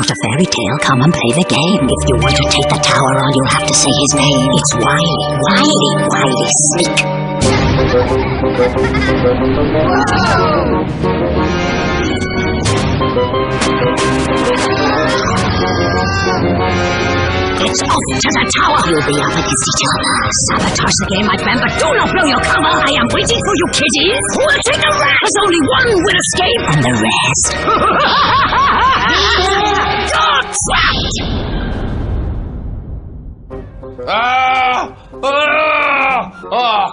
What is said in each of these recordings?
not a fairy tale. Come and play the game. If you want to take the tower on, you'll have to say his name. It's Wily Sneak. It's off to the tower. You'll be up against each other. Sabotage the game, my friend, but do not blow your cover. I am waiting for you, kiddies. Who will take the rest? There's only one will escape, and the rest. You're trapped!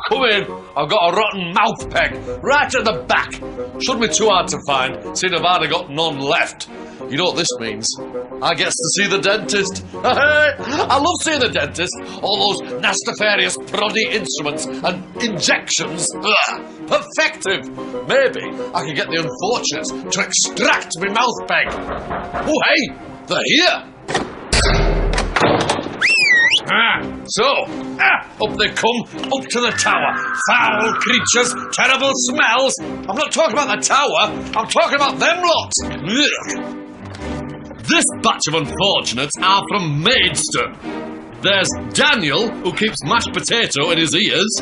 Come in. I've got a rotten mouth peg right at the back. Shouldn't be too hard to find, seeing I've hardly got none left. You know what this means? I get to see the dentist. I love seeing the dentist. All those nastafarious proddy instruments and injections. Perfective. Maybe I can get the unfortunates to extract my mouth peg. Oh, hey, they're here. Up they come, up to the tower. Foul creatures, terrible smells. I'm not talking about the tower, I'm talking about them lot. Ugh. This batch of unfortunates are from Maidstone. There's Daniel, who keeps mashed potato in his ears.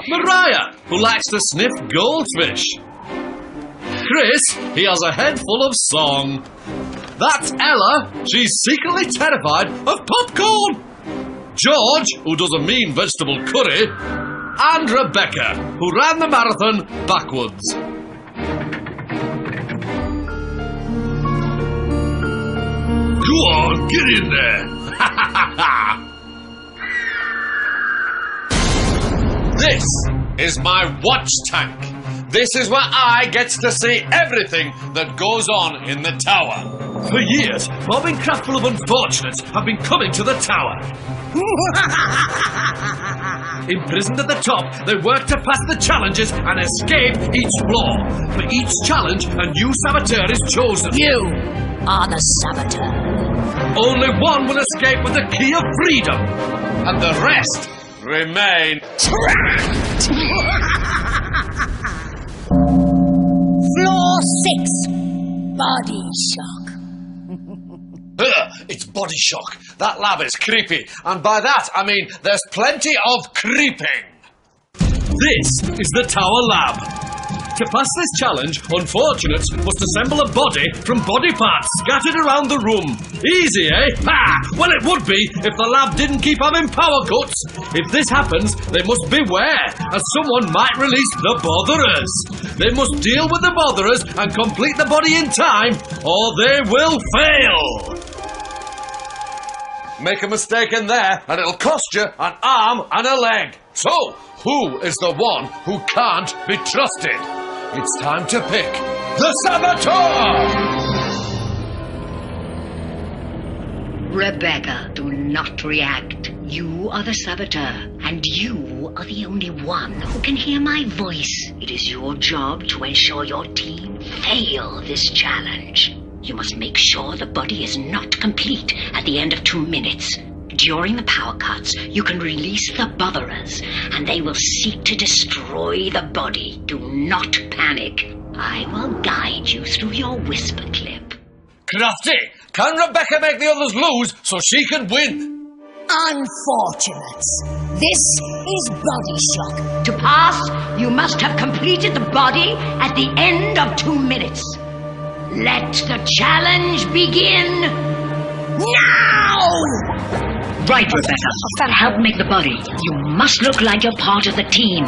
Mariah, who likes to sniff goldfish. Chris, he has a head full of song. That's Ella, she's secretly terrified of popcorn. George, who does a mean vegetable curry, and Rebecca, who ran the marathon backwards. Go on, get in there! This is my watch tank. This is where I get to see everything that goes on in the tower. For years, mobbing craftful of unfortunates have been coming to the tower. Imprisoned at the top, they work to pass the challenges and escape each floor. For each challenge, a new saboteur is chosen. You are the saboteur. Only one will escape with the key of freedom, and the rest remain trapped. Floor 6. Body shock. It's body shock. That lab is creepy, and by that I mean there's plenty of creeping. This is the tower lab. To pass this challenge, unfortunates must assemble a body from body parts scattered around the room. Easy, eh? Ha! Well, it would be if the lab didn't keep having power cuts. If this happens, they must beware, as someone might release the botherers. They must deal with the botherers and complete the body in time, or they will fail. Make a mistake in there, and it'll cost you an arm and a leg. So, who is the one who can't be trusted? It's time to pick the saboteur! Rebecca, do not react. You are the saboteur, and you are the only one who can hear my voice. It is your job to ensure your team fail this challenge. You must make sure the body is not complete at the end of 2 minutes. During the power cuts, you can release the botherers, and they will seek to destroy the body. Do not panic. I will guide you through your whisper clip. Crafty, can Rebecca make the others lose so she can win? Unfortunates. This is body shock. To pass, you must have completed the body at the end of 2 minutes. Let the challenge begin now! Right, Rebecca. Help make the body. You must look like you're part of the team.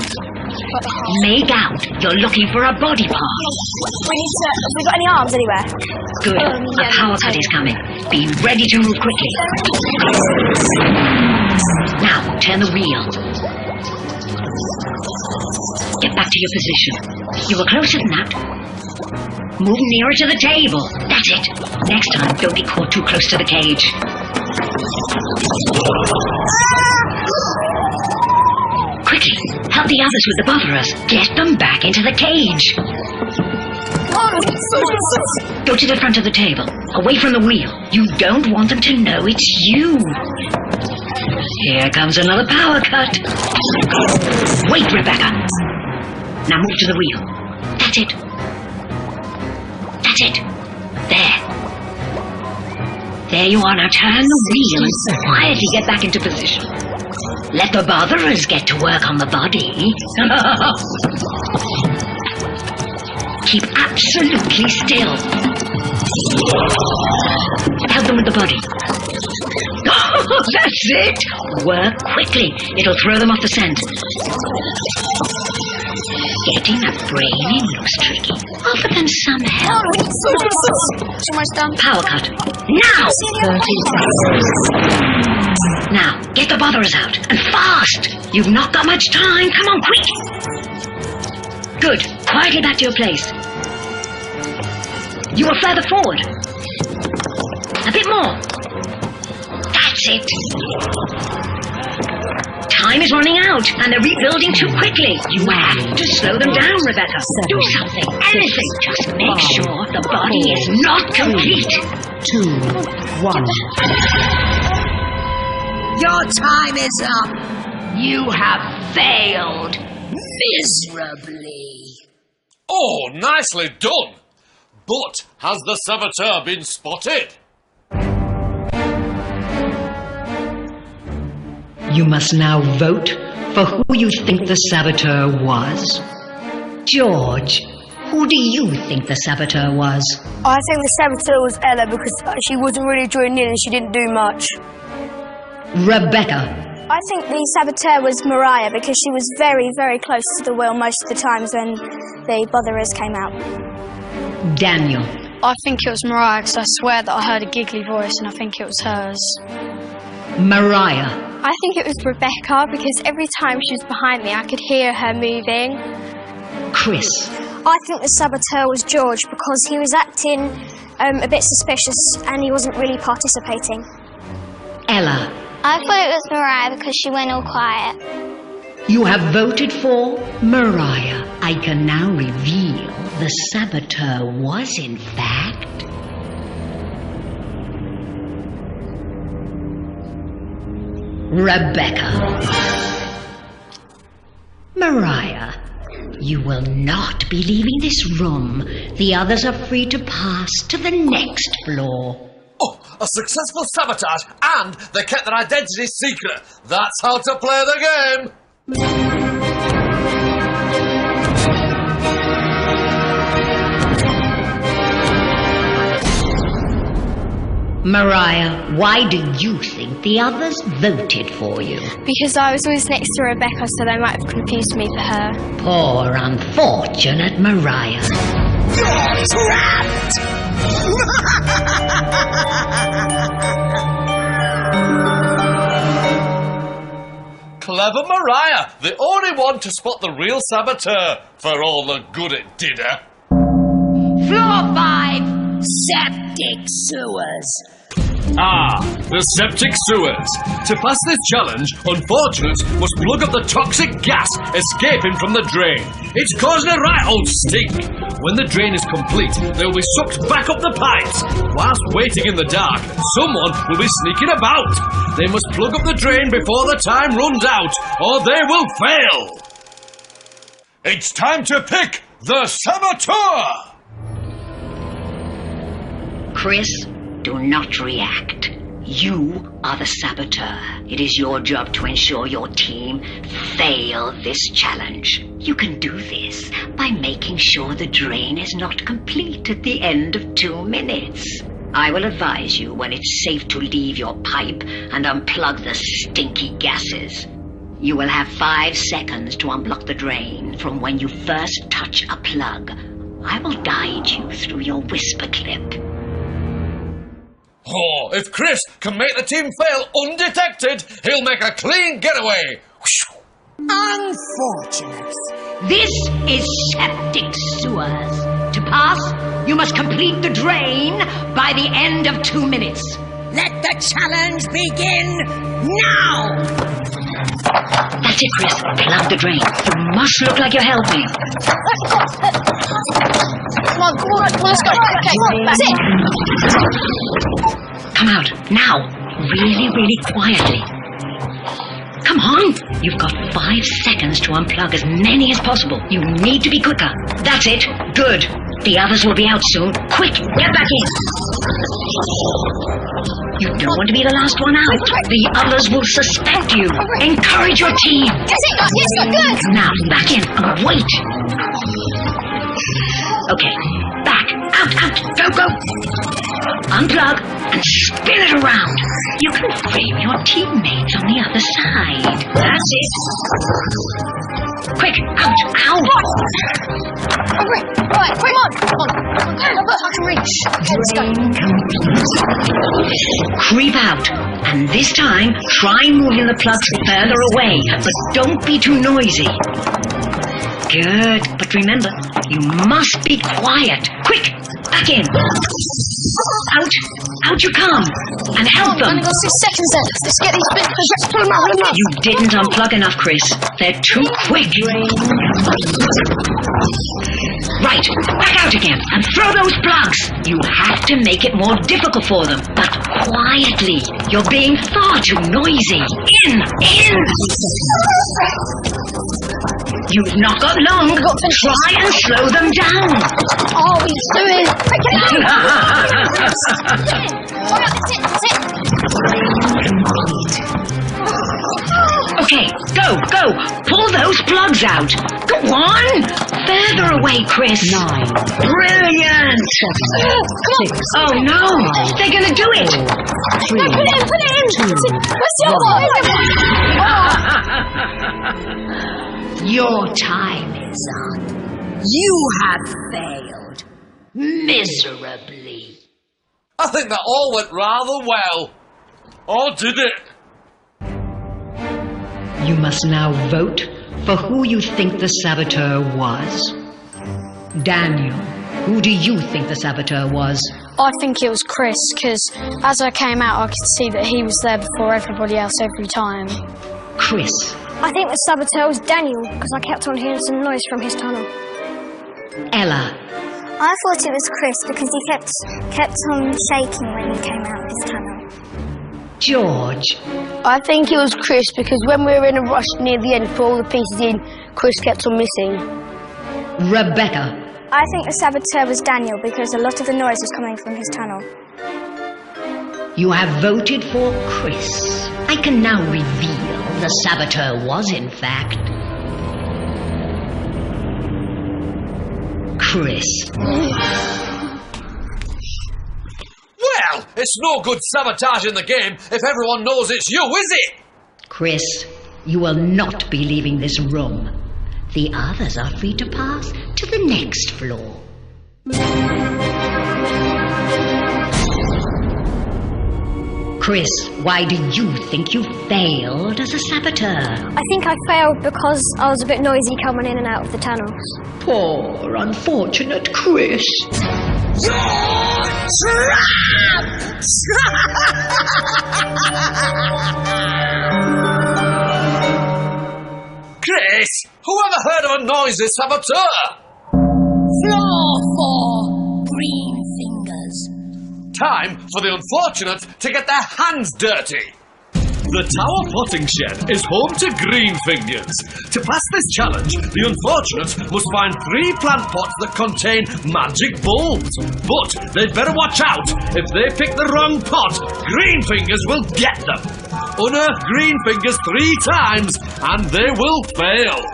Make out you're looking for a body part. Have we got any arms anywhere? Good. A power cut is coming. Be ready to move quickly. Now, turn the wheel. Get back to your position. You were closer than that. Move nearer to the table. That's it. Next time, don't be caught too close to the cage. Quickly, help the others with the botherers. Get them back into the cage. Go to the front of the table, away from the wheel. You don't want them to know it's you. Here comes another power cut. Wait, Rebecca. Now move to the wheel. That's it. That's it. There. There you are, now turn the wheel and quietly get back into position. Let the botherers get to work on the body. Keep absolutely still. Help them with the body. That's it! Work quickly. It'll throw them off the scent. Getting a brain in looks tricky. Offer them some help. Almost done. Power cut. Now! 30 seconds. Now, get the botherers out. And fast! You've not got much time. Come on, quick! Good. Quietly back to your place. You are further forward. A bit more. That's it. Time is running out, and they're rebuilding too quickly. You have to slow them down, Rebecca. Do something, anything. Just make sure the body is not complete. 2, 1. Your time is up. You have failed miserably. Oh, nicely done. But has the saboteur been spotted? You must now vote for who you think the saboteur was. George, who do you think the saboteur was? I think the saboteur was Ella because she wasn't really joining in and she didn't do much. Rebecca. I think the saboteur was Mariah because she was very, very close to the wheel most of the times when the botherers came out. Daniel. I think it was Mariah because I swear that I heard a giggly voice and I think it was hers. Mariah. I think it was Rebecca because every time she was behind me I could hear her moving. Chris. I think the saboteur was George because he was acting a bit suspicious and he wasn't really participating. Ella. I thought it was Mariah because she went all quiet. You have voted for Mariah. I can now reveal the saboteur was, in fact, Rebecca. Mariah, you will not be leaving this room. The others are free to pass to the next floor. Oh, a successful sabotage, and they kept their identity secret. That's how to play the game. Mariah, why do you think the others voted for you? Because I was always next to Rebecca, so they might have confused me for her. Poor, unfortunate Mariah. You're trapped! Clever Mariah, the only one to spot the real saboteur, for all the good it did her. Floor 5, septic sewers. Ah, the septic sewers. To pass this challenge, unfortunates must plug up the toxic gas escaping from the drain. It's causing a right old stink. When the drain is complete, they will be sucked back up the pipes. Whilst waiting in the dark, someone will be sneaking about. They must plug up the drain before the time runs out, or they will fail. It's time to pick the saboteur! Chris, do not react. You are the saboteur. It is your job to ensure your team fail this challenge. You can do this by making sure the drain is not complete at the end of 2 minutes. I will advise you when it's safe to leave your pipe and unplug the stinky gases. You will have 5 seconds to unblock the drain from when you first touch a plug. I will guide you through your whisper clip. Oh, if Chris can make the team fail undetected, he'll make a clean getaway. Unfortunate. This is septic sewers. To pass, you must complete the drain by the end of 2 minutes. Let the challenge begin now! That's it, Chris. Plug the drain. You must look like you're helping. Come on, let's go. Okay, that's it. Come out, now. Really, really quietly. Come on. You've got 5 seconds to unplug as many as possible. You need to be quicker. That's it. Good. The others will be out soon. Quick, get back in. You don't want to be the last one out. The others will suspect you. Encourage your team. Yes, good. Now, back in and wait. Okay, back, out, go. Unplug and spin it around. You can frame your teammates on the other side. That's it. Quick, out. Right, come on. I can reach. Let's go. Creep out, and this time try moving the plugs further away, but don't be too noisy. Good, but remember, you must be quiet. Quick, back in. Out you come, and help them. I've only got 6 seconds then. Let's get these bits. Let's pull them out. You didn't unplug enough, Chris. They're too quick. Right, back out again, and throw those plugs. You have to make it more difficult for them, but quietly. You're being far too noisy. In! You've not got long. Try and slow them down. Oh, he's doing. That's it. Okay, go. Pull those plugs out. Go on. Further away, Chris. 9. Brilliant. 7. 6. Oh, no. They're going to do it. 3. No, put it in. What's your Your time is up. You have failed. Miserably. I think that all went rather well. Or did it? You must now vote for who you think the saboteur was. Daniel, who do you think the saboteur was? I think it was Chris, because as I came out, I could see that he was there before everybody else every time. Chris. I think the saboteur was Daniel, because I kept on hearing some noise from his tunnel. Ella. I thought it was Chris, because he kept on shaking when he came out of his tunnel. George. I think it was Chris, because when we were in a rush near the end to put all the pieces in, Chris kept on missing. Rebecca. I think the saboteur was Daniel, because a lot of the noise was coming from his tunnel. You have voted for Chris. I can now reveal the saboteur was, in fact, Chris. Well, it's no good sabotaging the game if everyone knows it's you, is it? Chris, you will not be leaving this room. The others are free to pass to the next floor. Chris, why do you think you failed as a saboteur? I think I failed because I was a bit noisy coming in and out of the tunnels. Poor, unfortunate Chris. You're trapped! Chris, whoever heard of a noisy saboteur? Floor 4, green fingers. Time for the unfortunate to get their hands dirty. The tower potting shed is home to green fingers. To pass this challenge, the unfortunate must find 3 plant pots that contain magic bulbs. But they'd better watch out. If they pick the wrong pot, green fingers will get them. Unearth green fingers 3 times and they will fail.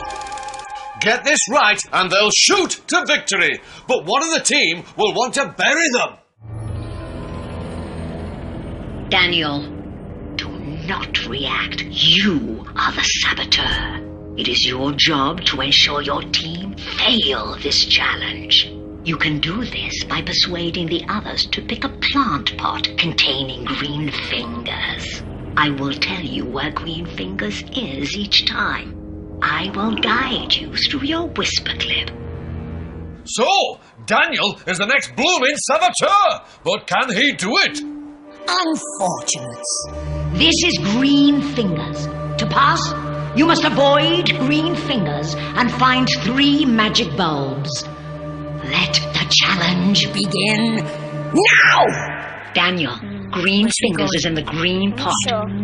Get this right and they'll shoot to victory. But one of the team will want to bury them. Daniel, do not react. You are the saboteur. It is your job to ensure your team fail this challenge. You can do this by persuading the others to pick a plant pot containing green fingers. I will tell you where green fingers is each time. I will guide you through your whisper clip. So, Daniel is the next blooming saboteur. But can he do it? Unfortunates. This is green fingers. To pass, you must avoid green fingers and find 3 magic bulbs. Let the challenge begin now! Daniel, green fingers is in the green pot,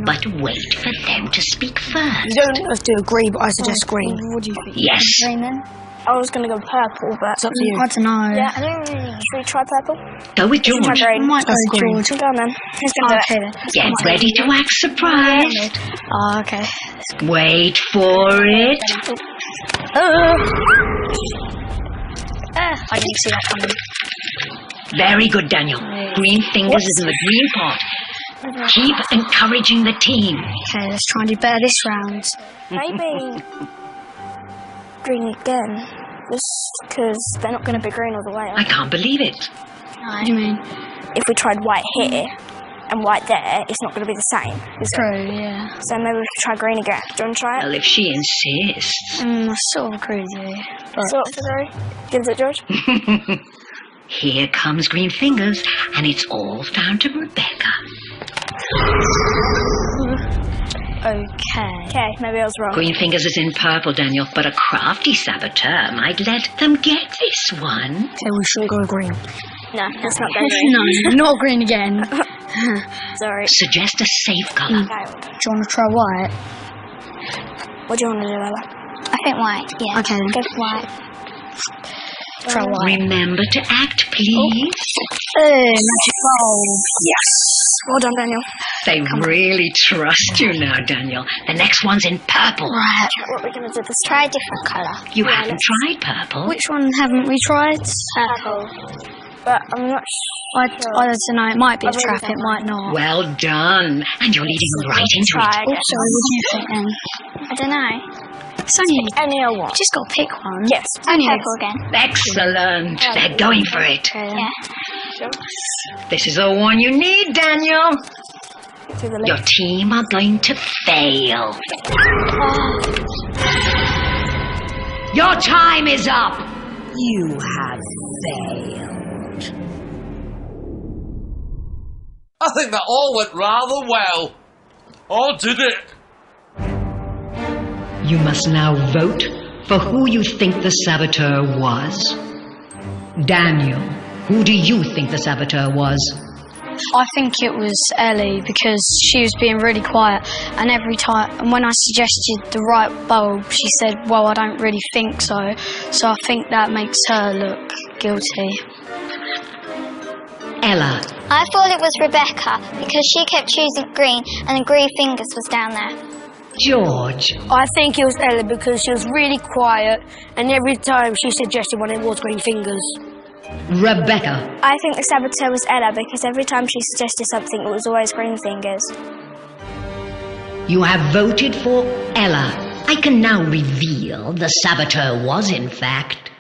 but wait for them to speak first. You don't have to agree, but I suggest green. What do you think? Yes. Green then? I was going to go purple, but... It's up to you. I don't know. Yeah, I don't really... Should we try purple? Go with George. Try green. I might go green. George. Go on then. Who's going to do it? Get ready to act surprised. Oh, okay. Wait for it. I didn't see that coming. Very good, Daniel. Green fingers is in the green pot. Keep encouraging the team. Okay, let's try and do better this round. Maybe... green again. Just because they're not going to be green all the way. I can't believe it. What do you mean? If we tried white here and white there, it's not going to be the same. Is it? True, yeah. So maybe we could try green again. Do you want to try it? Well, if she insists. I sort of agree with you. But... Sort of agree. Gives it, George? Here comes green fingers, and it's all down to Rebecca. Okay, maybe I was wrong. Green fingers is in purple, Daniel, but a crafty saboteur might let them get this one. Okay, we shouldn't go green. No, let's not go green. No, not green again. Sorry. Suggest a safe colour. Do you want to try white? What do you want to do, Ella? I think white, yeah. Okay, then. Go for white. Try white. Remember to act, please. Magic bulb. Yes! Well done, Daniel. They really trust you now, Daniel. The next one's in purple. Right. What are we going to do this Try a different colour. You haven't tried purple. Which one haven't we tried? Purple. But I'm not sure. I don't know. It might be a trap. It might not. Well done. And you're leading them right into it. Oh, sorry. What do you think then? I don't know. It's only... Any or what? You just got to pick one. Yes. Only Purple again. Excellent. They're going for it. Yeah. This is the one you need, Daniel. To the Your left. team are going to fail. Your time is up. You have failed. I think that all went rather well. Or did it? You must now vote for who you think the saboteur was. Daniel, who do you think the saboteur was? I think it was Ellie because she was being really quiet, and every time, and when I suggested the right bulb, she said, "Well, I don't really think so." So I think that makes her look guilty. Ella. I thought it was Rebecca because she kept choosing green and the green fingers was down there. George. I think it was Ella because she was really quiet and every time she suggested one, it was green fingers. Rebecca. I think the saboteur was Ella because every time she suggested something, it was always green fingers. You have voted for Ella. I can now reveal the saboteur was, in fact,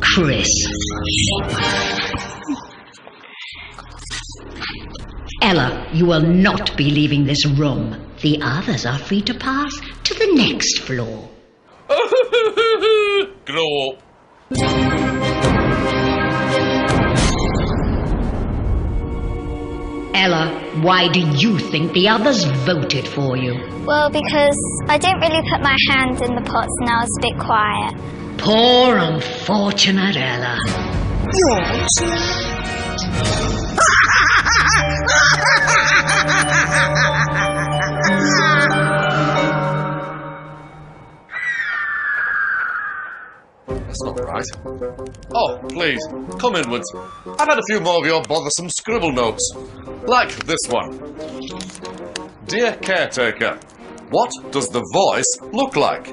Chris. Ella, you will not be leaving this room. The others are free to pass to the next floor. Grow up. Ella, why do you think the others voted for you? Well, because I didn't really put my hand in the pots and I was a bit quiet. Poor unfortunate Ella. That's not right. Oh, please, come inwards. I've had a few more of your bothersome scribble notes. Like this one. Dear caretaker, what does the voice look like?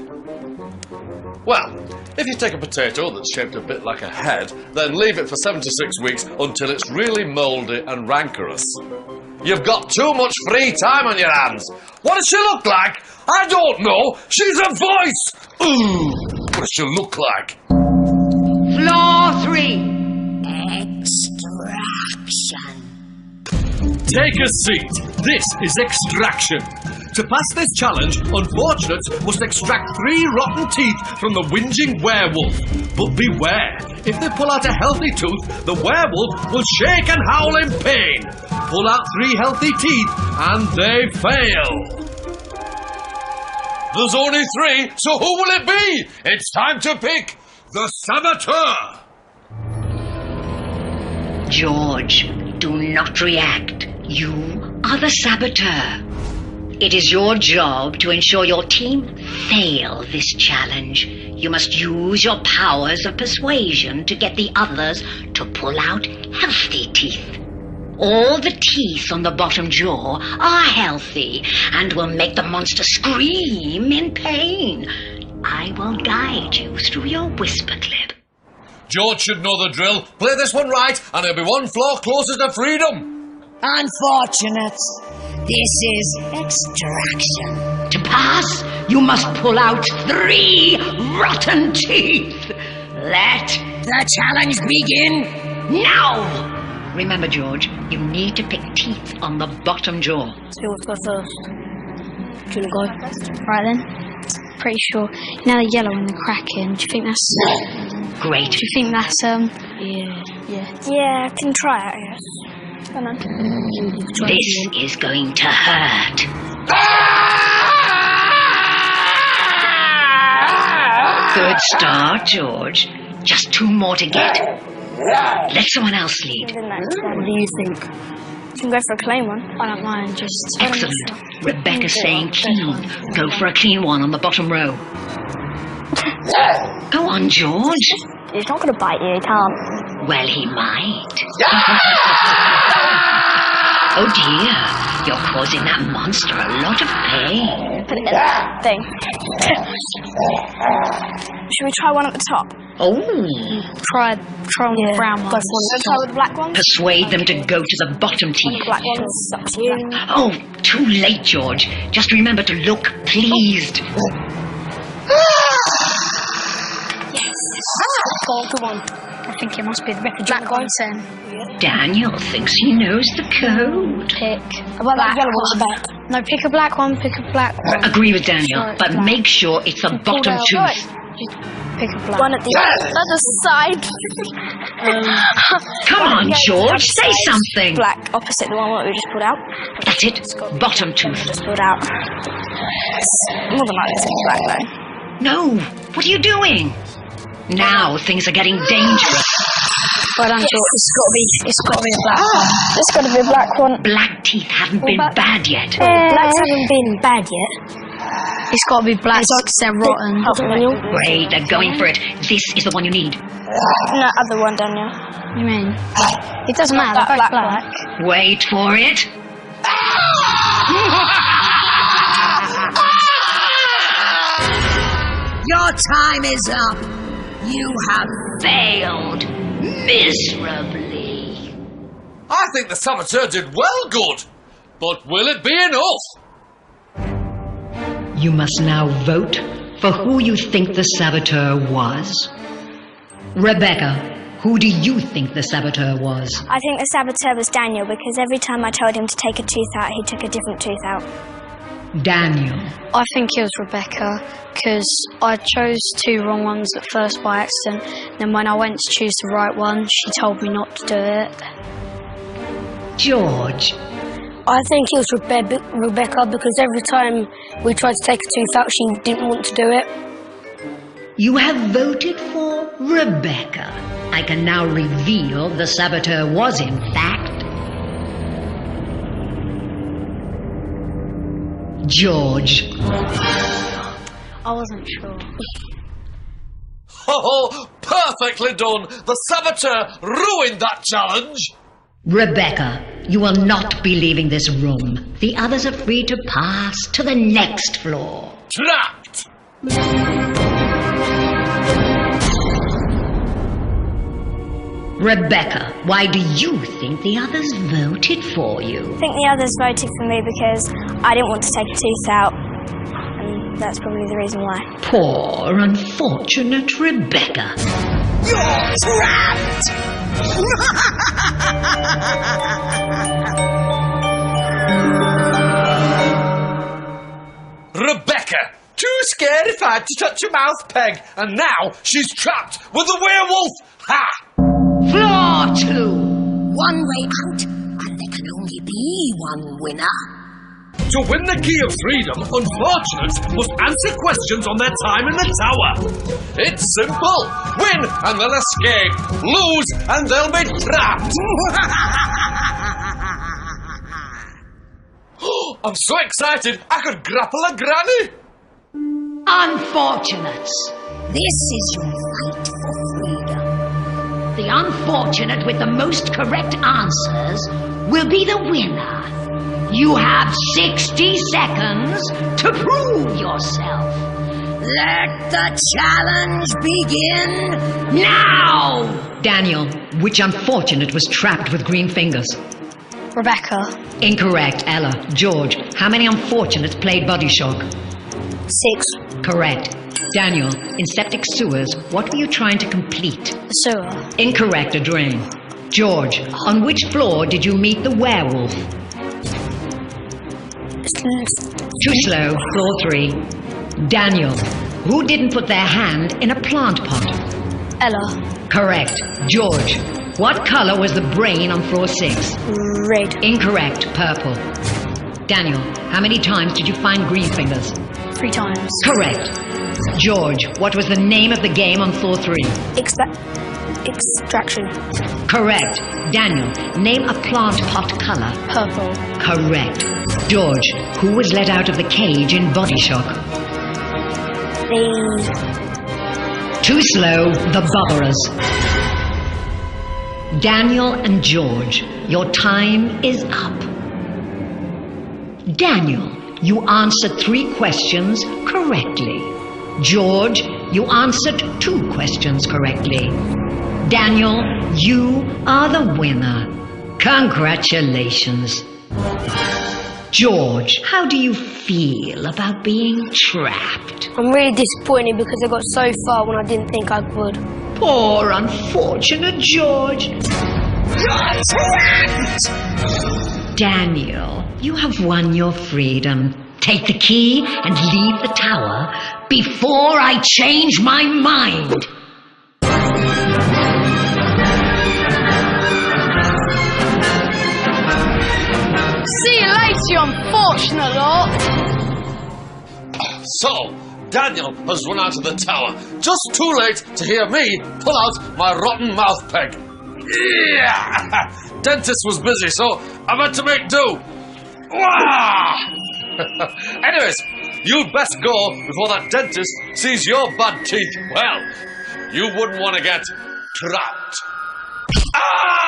Well, if you take a potato that's shaped a bit like a head, then leave it for 7 to 6 weeks until it's really mouldy and rancorous. You've got too much free time on your hands. What does she look like? I don't know. She's a voice. Ooh, what does she look like? Floor 3. Take a seat. This is extraction. To pass this challenge, unfortunates must extract 3 rotten teeth from the whinging werewolf. But beware, if they pull out a healthy tooth, the werewolf will shake and howl in pain. Pull out 3 healthy teeth, and they fail. There's only 3, so who will it be? It's time to pick the saboteur. George, do not react. You are the saboteur. It is your job to ensure your team fail this challenge. You must use your powers of persuasion to get the others to pull out healthy teeth. All the teeth on the bottom jaw are healthy and will make the monster scream in pain. I will guide you through your whisper clip. George should know the drill. Play this one right, and it'll be one floor closer to freedom. Unfortunate. This is extraction. To pass, you must pull out 3 rotten teeth. Let The challenge begin. now! Remember, George, you need to pick teeth on the bottom jaw. So who wants to go first? Do you want to go? Right then. Pretty sure. You know the yellow and the cracking. Do you think that's... Great. Do you think that's, Yeah. Yeah, I can try it, I guess. Come on. This is going to hurt. Good start, George. Just 2 more to get. Let someone else lead. What do you think? You can go for a clean one. I don't mind, just... Excellent. Rebecca's saying clean. Go for a clean one on the bottom row. Go on, George. He's not going to bite you, he can't. Well, he might. Oh dear, you're causing that monster a lot of pain. Put it in that thing. Should we try one at the top? Oh, Try on the brown one. Go for one. Try with the black one? persuade them to go to the bottom The teeth. black one's up to you. Oh, too late, George. Just remember to look pleased. Go on. I think it must be the black one then. Daniel thinks he knows the code. Pick About that yellow one at the back. No, pick a black one, pick a black one. Agree with Daniel, Sure, but black. make sure it's the bottom out. tooth. Pick a black One at the other side. Come on, George, say something. Black, opposite the one that we just pulled out. That's it, bottom tooth. Just pulled out. It's more than likely it's going to be black though. No, what are you doing? Now things are getting dangerous. Well done, George. It's got to be a black one. It's got to be a black one. Black teeth haven't been bad yet. Blacks haven't been bad yet. It's got to be black because they're rotten. Great, they're going for it. This is the one you need. No, other one, Daniel. You mean? It doesn't matter. They're both black black. Wait for it. Your time is up. You have Failed miserably. I think the saboteur did well good. But will it be enough? You must now vote for who you think the saboteur was. Rebecca, who do you think the saboteur was? I think the saboteur was Daniel because every time I told him to take a tooth out, he took a different tooth out. Daniel. I think it was Rebecca because I chose 2 wrong ones at first by accident. Then when I went to choose the right one, she told me not to do it. George. I think it was Rebecca because every time we tried to take a tooth out, she didn't want to do it. You have voted for Rebecca. I can now reveal the saboteur was, in fact, George. I wasn't sure. Oh, perfectly done. The saboteur ruined that challenge. Rebecca, you will not be leaving this room. The others are free to pass to the next floor. Trapped. Rebecca, why do you think the others voted for you? I think the others voted for me because I didn't want to take a tooth out. And that's probably the reason why. Poor, unfortunate Rebecca. You're trapped! Rebecca, too scarified to touch a mouth peg, and now she's trapped with the werewolf. Ha! Floor 2. One way out, and there can only be one winner. To win the key of freedom, unfortunates must answer questions on their time in the tower. It's simple. Win and they'll escape. Lose and they'll be trapped. I'm so excited I could grapple a granny! Unfortunates, this is your fight for freedom. The unfortunate with the most correct answers will be the winner. You have 60 seconds to prove yourself. Let the challenge begin now! Daniel, which unfortunate was trapped with green fingers? Rebecca. Incorrect. Ella. George, how many unfortunates played Body Shock? 6. Correct. Daniel, in septic sewers, what were you trying to complete? The sewer. Incorrect. A drain. George, on which floor did you meet the werewolf? Too slow. Floor 3. Daniel, who didn't put their hand in a plant pot? Ella. Correct. George, what color was the brain on floor 6? Red. Incorrect. Purple. Daniel, how many times did you find green fingers? 3 times. Correct. George, what was the name of the game on floor 3? Extraction. Correct. Daniel, name a plant pot color. Purple. Correct. George, who was let out of the cage in Body Shock? Too slow. The Bubberers. Daniel and George, your time is up. Daniel, you answered 3 questions correctly. George, you answered 2 questions correctly. Daniel, you are the winner. Congratulations. George, how do you feel about being trapped? I'm really disappointed because I got so far when I didn't think I would. Poor unfortunate George. You're trapped! Daniel, you have won your freedom. Take the key and leave the tower before I change my mind. See you later, you unfortunate lot. So, Daniel has run out of the tower. Just too late to hear me pull out my rotten mouth peg. Yeah! Dentist was busy, so I had to make do. Wah! Anyways, you'd best go before that dentist sees your bad teeth. Well, you wouldn't want to get trapped. Ah!